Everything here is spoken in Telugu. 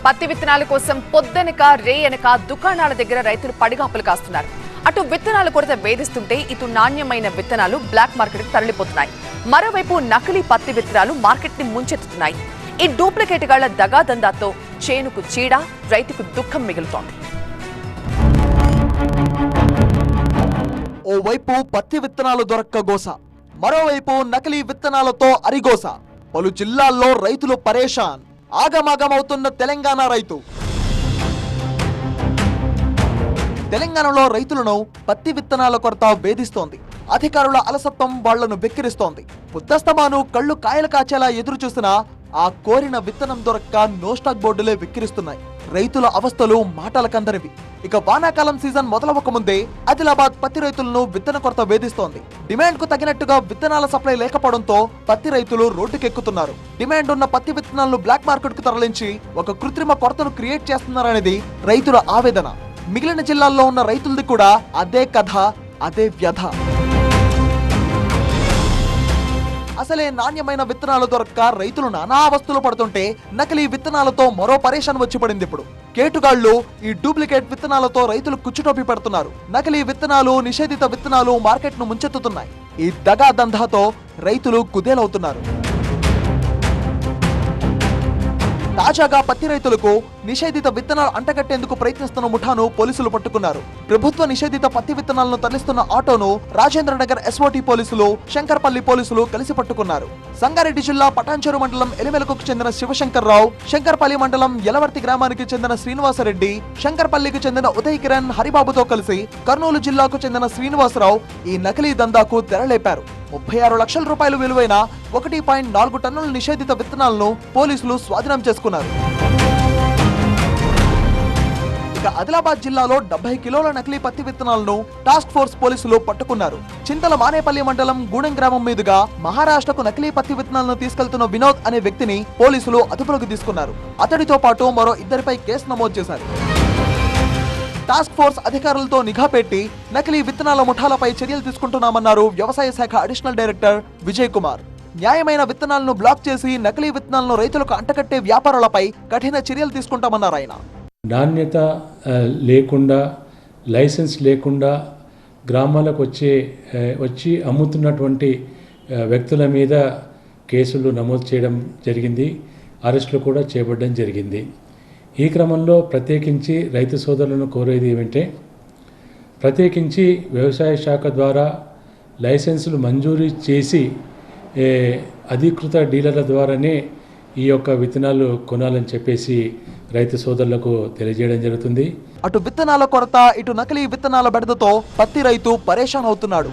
పత్తి విత్తనాల కోసం పొద్దెనక రేయనక దుకాణాల దగ్గర రైతులు పడిగాపులు కాస్తున్నారు. అటు విత్తనాల కొరత వేధిస్తుంటే ఇటు నాణ్యమైన విత్తనాలు బ్లాక్ మార్కెట్కి తరలిపోతున్నాయి. మరోవైపు నకిలీ పత్తి విత్తనాలు మార్కెట్ని ముంచెత్తుతున్నాయి. ఈ డూప్లికేట్ గాళ్ల దగాదందాతో చేనుకు చీడ, రైతుకు దుఃఖం మిగులుతోంది. ఓవైపు పత్తి విత్తనాలు దొరక్క గోస, మరోవైపు నకిలీ విత్తనాలతో అరిగోస. పలు జిల్లాల్లో రైతులు పరేషాన్. ఆగమాగమవుతున్న తెలంగాణ రైతు. తెలంగాణలో రైతులను పత్తి విత్తనాల కొరత వేధిస్తోంది. అధికారుల అలసత్వం వాళ్లను వెక్కిరిస్తోంది. బుద్ధస్తమాను కళ్ళు కాయలు కాచేలా ఎదురు చూసినా ఆ కోరిన విత్తనం దొరక్క నో స్టాక్ బోర్డులే వెక్కిరిస్తున్నాయి. రైతుల అవస్థలు మాటలకందరివి. ఇక వానాకాలం సీజన్ మొదలవక ముందే ఆదిలాబాద్ పత్తి రైతులను విత్తన కొరత వేధిస్తోంది. డిమాండ్ కు తగినట్టుగా విత్తనాల సప్లై లేకపోవడంతో పత్తి రైతులు రోడ్డుకెక్కుతున్నారు. డిమాండ్ ఉన్న పత్తి విత్తనాలను బ్లాక్ మార్కెట్ కు తరలించి ఒక కృత్రిమ కొరతను క్రియేట్ చేస్తున్నారనేది రైతుల ఆవేదన. మిగిలిన జిల్లాల్లో ఉన్న రైతులది కూడా అదే కథ, అదే వ్యధ. అసలే నాణ్యమైన విత్తనాలు దొరక్క రైతులు నానా అవస్థలు పడుతుంటే నకిలీ విత్తనాలతో మరో పరేషాన్ వచ్చి పడింది. ఇప్పుడు కేటుగాళ్లు ఈ డూప్లికేట్ విత్తనాలతో రైతులు కుచ్చుటోపి పెడుతున్నారు. నకిలీ విత్తనాలు, నిషేధిత విత్తనాలు మార్కెట్ ను ముంచెత్తుతున్నాయి. ఈ దగా దందాతో రైతులు కుదేలవుతున్నారు. తాజాగా పత్తి రైతులకు నిషేధిత విత్తనాలు అంటగట్టేందుకు ప్రయత్నిస్తున్న ముఠాను పోలీసులు పట్టుకున్నారు. ప్రభుత్వ నిషేధిత పత్తి విత్తనాలను తరలిస్తున్న ఆటోను రాజేంద్రనగర్ ఎస్ఓటీ పోలీసులు, శంకర్పల్లి పోలీసులు కలిసి పట్టుకున్నారు. సంగారెడ్డి జిల్లా పటాన్చెరు మండలం ఎలిమెలకు చెందిన శివశంకర్రావు, శంకర్పల్లి మండలం యలవర్తి గ్రామానికి చెందిన శ్రీనివాసరెడ్డి, శంకర్పల్లికి చెందిన ఉదయ్ కిరణ్, హరిబాబుతో కలిసి కర్నూలు జిల్లాకు చెందిన శ్రీనివాసరావు ఈ నకిలీ దందాకు తెరలేపారు. 36 లక్షల రూపాయలు విలువైన 1.4 టన్నుల నిషేధిత విత్తనాలను పోలీసులు స్వాధీనం చేసుకున్నారు. ఇక ఆదిలాబాద్ జిల్లాలో 70 కిలోల నకిలీ పత్తి విత్తనాలను టాస్క్ ఫోర్స్ పోలీసులు పట్టుకున్నారు. చింతల మానేపల్లి మండలం గూడెం గ్రామం మీదుగా మహారాష్ట్రకు నకిలీ పత్తి విత్తనాలను తీసుకెళ్తున్న వినోద్ అనే వ్యక్తిని పోలీసులు అదుపులోకి తీసుకున్నారు. అతడితో పాటు మరో 2 కేసు నమోదు చేశారు. టాస్క్ ఫోర్స్ అధికారులతో నిఘా పెట్టి నకిలీ విత్తనాల ముఠాలపై చర్యలు తీసుకుంటున్నామన్నారు వ్యవసాయ శాఖ అడిషనల్ డైరెక్టర్ విజయ్ కుమార్. న్యాయమైన విత్తనాలను బ్లాక్ చేసి నకిలీ విత్తనాలను రైతులకు అంటకట్టే వ్యాపారులపై కఠిన చర్యలు తీసుకుంటామన్నారు ఆయన. నాణ్యత లేకుండా, లైసెన్స్ లేకుండా గ్రామాలకు వచ్చి అమ్ముతున్నటువంటి వ్యక్తుల మీద కేసులు నమోదు చేయడం జరిగింది. అరెస్టులు కూడా చేయబడడం జరిగింది. ఈ క్రమంలో ప్రత్యేకించి రైతు సోదరులను కోరేది ఏమంటే, ప్రత్యేకించి వ్యవసాయ శాఖ ద్వారా లైసెన్సులు మంజూరు చేసి అధికృత డీలర్ల ద్వారానే ఈ యొక్క విత్తనాలు కొనాలని చెప్పేసి రైతు సోదరులకు తెలియజేయడం జరుగుతుంది. అటు విత్తనాల కొరత, ఇటు నకిలీ విత్తనాల బెడదతో పత్తి రైతు పరేషాన్ అవుతున్నాడు.